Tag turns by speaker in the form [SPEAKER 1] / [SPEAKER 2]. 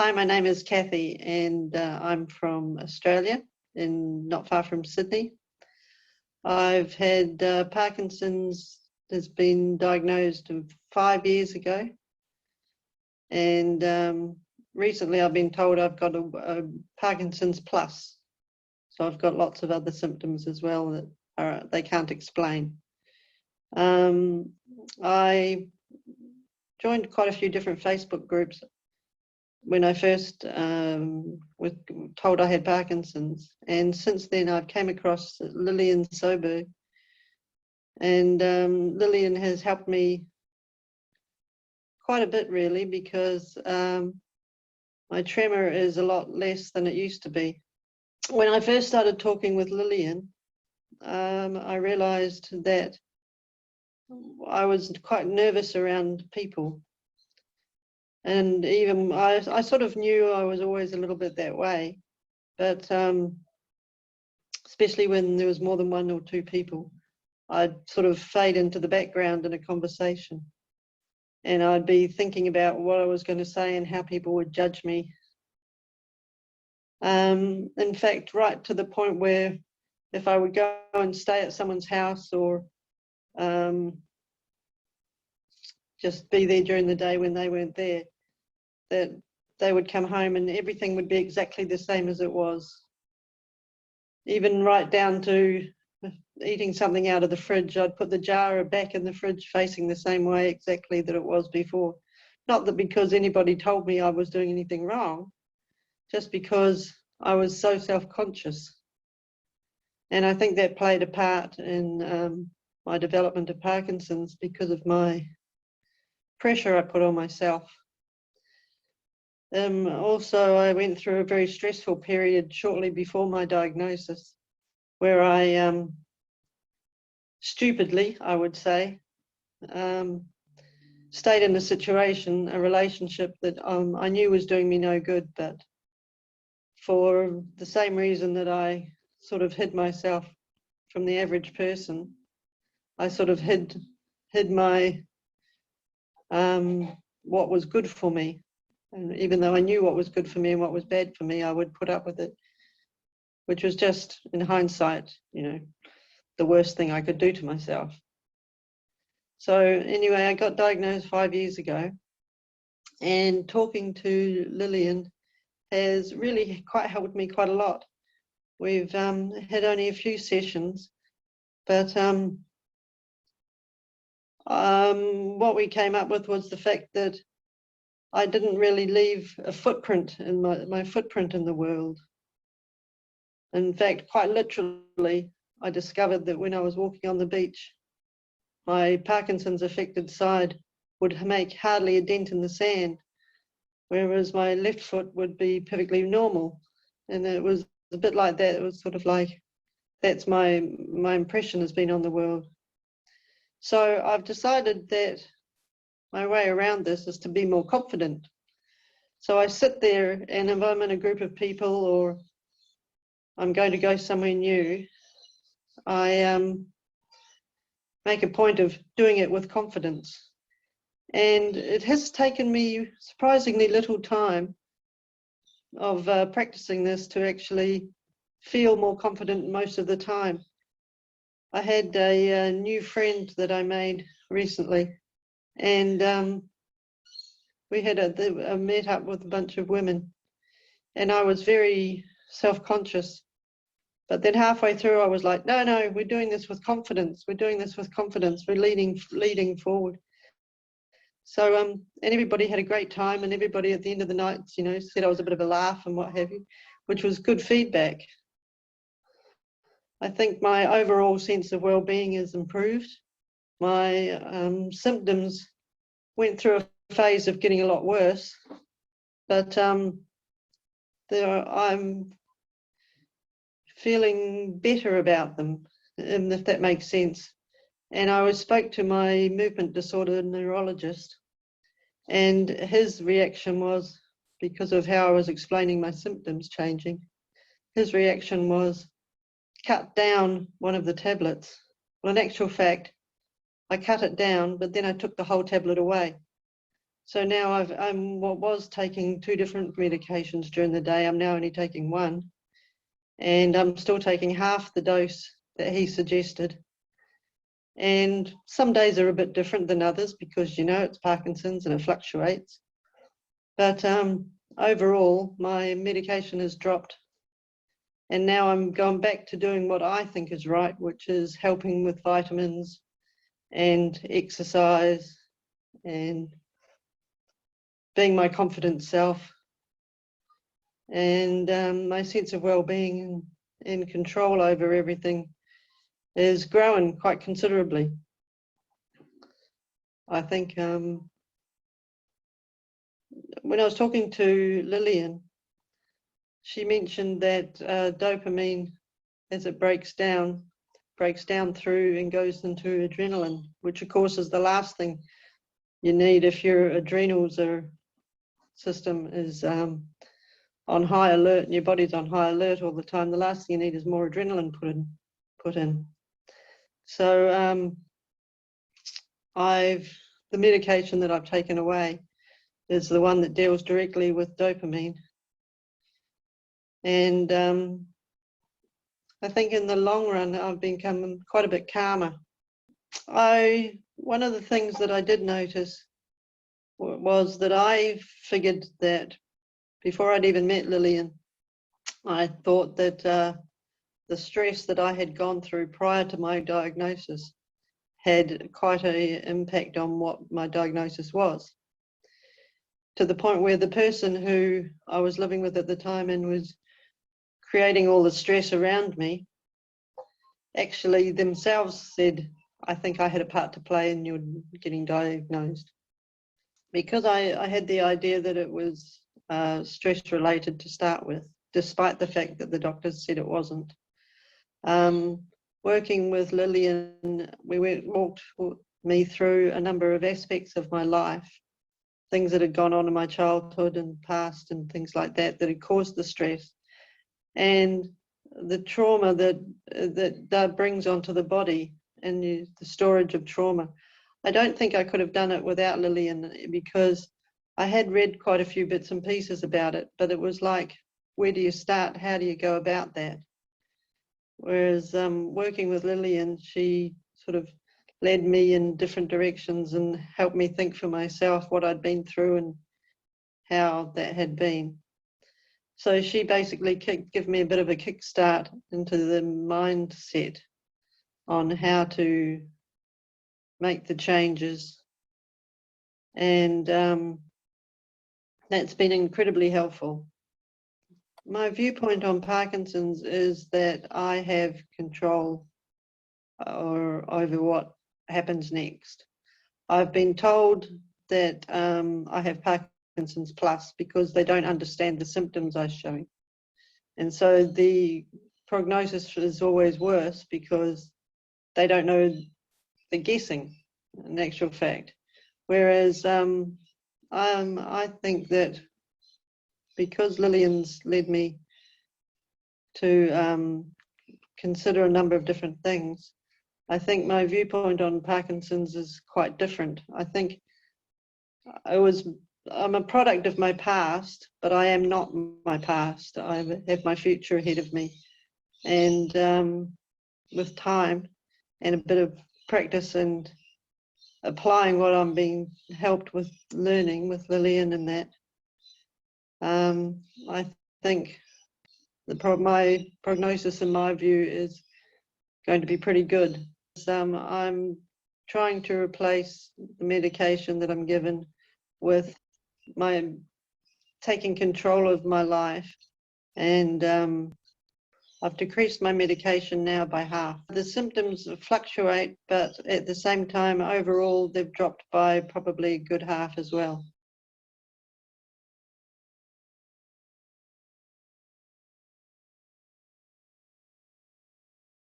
[SPEAKER 1] Hi, my name is Kathy, and I'm from Australia, not far from Sydney. I've had Parkinson's. Has been diagnosed 5 years ago, and recently I've been told I've got a Parkinson's plus. So I've got lots of other symptoms as well that they can't explain. I joined quite a few different Facebook groups when I first was told I had Parkinson's, and since then I've came across Lillian Soberg, and Lillian has helped me quite a bit really, because my tremor is a lot less than it used to be. When I first started talking with Lillian, I realized that I was quite nervous around people. And even I sort of knew I was always a little bit that way, but especially when there was more than one or two people, I'd sort of fade into the background in a conversation. And I'd be thinking about what I was going to say and how people would judge me. In fact, right to the point where if I would go and stay at someone's house or just be there during the day when they weren't there, that they would come home and everything would be exactly the same as it was. Even right down to eating something out of the fridge, I'd put the jar back in the fridge facing the same way exactly that it was before. Not that because anybody told me I was doing anything wrong, just because I was so self-conscious. And I think that played a part in my development of Parkinson's, because of my pressure I put on myself. Also, I went through a very stressful period shortly before my diagnosis, where I stupidly, I would say, stayed in a relationship that I knew was doing me no good, but for the same reason that I sort of hid myself from the average person, I sort of hid my what was good for me. And even though I knew what was good for me and what was bad for me, I would put up with it, which was just, in hindsight, the worst thing I could do to myself. So anyway, I got diagnosed 5 years ago, and talking to Lillian has really helped me quite a lot. We've had only a few sessions, but what we came up with was the fact that I didn't really leave a footprint in my footprint in the world. In fact, quite literally, I discovered that when I was walking on the beach, my Parkinson's affected side would make hardly a dent in the sand, whereas my left foot would be perfectly normal. And it was a bit like that. It was sort of like, that's my impression has been on the world. So I've decided that my way around this is to be more confident. So I sit there, and if I'm in a group of people or I'm going to go somewhere new, I make a point of doing it with confidence. And it has taken me surprisingly little time of practicing this to actually feel more confident most of the time. I had a new friend that I made recently, and we had a meet up with a bunch of women, and I was very self-conscious. But then halfway through, I was like, no, we're doing this with confidence. We're doing this with confidence. We're leading forward. So, and everybody had a great time, and everybody at the end of the night, said I was a bit of a laugh and what have you, which was good feedback. I think my overall sense of well-being has improved. My symptoms went through a phase of getting a lot worse, but I'm feeling better about them, if that makes sense. And I spoke to my movement disorder neurologist, and his reaction was, because of how I was explaining my symptoms changing, his reaction was, cut down one of the tablets. Well, in actual fact, I cut it down, but then I took the whole tablet away. So now I'm was taking 2 different medications during the day. I'm now only taking 1, and I'm still taking half the dose that he suggested. And some days are a bit different than others because, you know, it's Parkinson's and it fluctuates. But overall, my medication has dropped. And now I'm going back to doing what I think is right, which is helping with vitamins and exercise and being my confident self. And my sense of well-being and control over everything is growing quite considerably. I think when I was talking to Lillian, she mentioned that dopamine, as it breaks down through and goes into adrenaline, which of course is the last thing you need if your adrenals system is on high alert and your body's on high alert all the time. The last thing you need is more adrenaline put in. So the medication that I've taken away is the one that deals directly with dopamine. And I think in the long run, I've become quite a bit calmer. One of the things that I did notice was that I figured that before I'd even met Lillian, I thought that the stress that I had gone through prior to my diagnosis had quite an impact on what my diagnosis was, to the point where the person who I was living with at the time and was creating all the stress around me actually themselves said, I think I had a part to play in your getting diagnosed. Because I had the idea that it was stress related to start with, despite the fact that the doctors said it wasn't. Working with Lillian, we walked me through a number of aspects of my life, things that had gone on in my childhood and past and things like that that had caused the stress and the trauma that brings onto the body and the storage of trauma. I don't think I could have done it without Lillian, because I had read quite a few bits and pieces about it, but it was like, where do you start? How do you go about that? Whereas working with Lillian, she sort of led me in different directions and helped me think for myself what I'd been through and how that had been. So she basically gave me a bit of a kickstart into the mindset on how to make the changes. And that's been incredibly helpful. My viewpoint on Parkinson's is that I have control over what happens next. I've been told that I have Parkinson's plus because they don't understand the symptoms I'm showing. And so the prognosis is always worse because they don't know, they're guessing in actual fact. Whereas I think that because Lillian's led me to consider a number of different things, I think my viewpoint on Parkinson's is quite different. I think I'm a product of my past, but I am not my past. I have my future ahead of me. And with time and a bit of practice and applying what I'm being helped with learning with Lillian and that, I think my prognosis in my view is going to be pretty good. I'm trying to replace the medication that I'm given with my taking control of my life, and I've decreased my medication now by half. The symptoms fluctuate, but at the same time, overall, they've dropped by probably a good half as well.